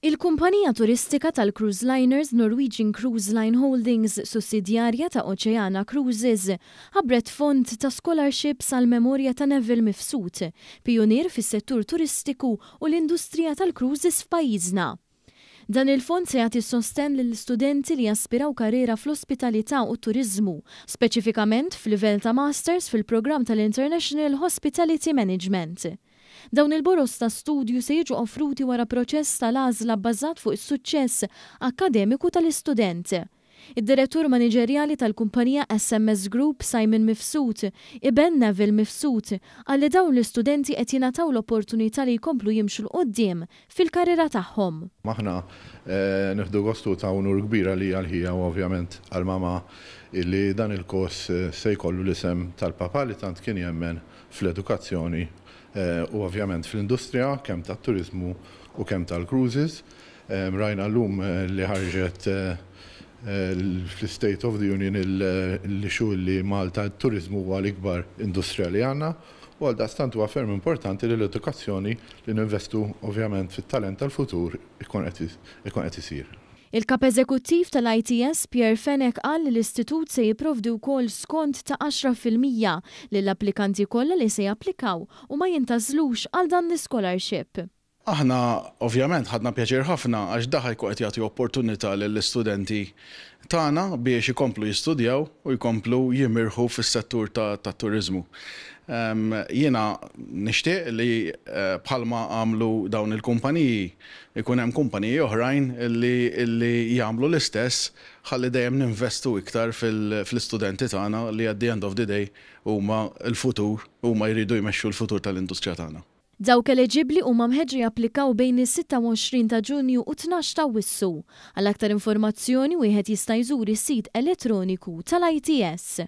Il-kumpanija turistika tal-cruise liners Norwegian Cruise Line Holdings sussidjarja ta' Oceana Cruises ħabbret fond ta' scholarships għal memorja ta' Neville Mifsud, pionier fis-settur turistiku u l-industrija tal-cruises f'pajjiżna. Dan il-fond se jagħti sosten lill-studenti li jaspiraw karriera fl-ospitalità u t-turiżmu, speċifikament f'livell ta' masters fil-programm tal-International Hospitality Management. Dawn il-boros ta' studju se jiġu offruti wara proċess tal-għażla bbażat fuq is-suċċess akademiku tal-istudent. Id-direttur maniġerjali tal-kumpanija SMS Group Simon Mifsud iben Neville Mifsud għalli dawn l-istudenti qed jingħataw l-opportunità li jkomplu jimxu l-qudiem fil-karriera tagħhom. Aħna nieħdu gostu ta' unur kbira li għal-ħija u ovvjament għal-mama illi dan il-kors se jkollu l-isem tal-papa li tant kien jemmen fl-edukazzjoni u ovvjament fl-industrija kemm tat-turizmu u kemm tal-cruises. Rajna llum li ħarġet fl-State of the Union li xu li Malta t-turizmu huwa l-ikbar industrija li għandna u għaldaqstant huwa ferm importanti li l-edukazzjoni li ninvestu ovvjament fit-talent tal-futur ikun qed isir. Il-kap eżekuttiv tal-ITS Pierre Fenech qal li l-istitut se jipprovdi wkoll skont ta' 10% lill-applikanti kollha li se japplikaw u ma jintażlux għal dan l-scholarship. Aħna ovvjament ħadna pjaċir ħafna għax daħal jkun qed jagħti opportunità lill-istudenti tagħna biex ikomplu jistudjaw u jkomplu jimirħu fis-settur tat-turiżmu. Jiena nixtieq li bħalma għamlu dawn il-kumpaniji ikun hemm kumpaniji oħrajn li jagħmlu l-istess ħalli dejjem ninvestu iktar fl-istudenti tagħna li at the end of the day huma l-futur huma jridu jmexxu l-futur tal-industrija tagħna. Dawk eliġibbli huma mħeġġa japplikaw bejn is-26 ta' Ġunju u 12 ta' Awwissu. Għal aktar informazzjoni wieħed jista' jżur is-sit elettroniku tal-ITS.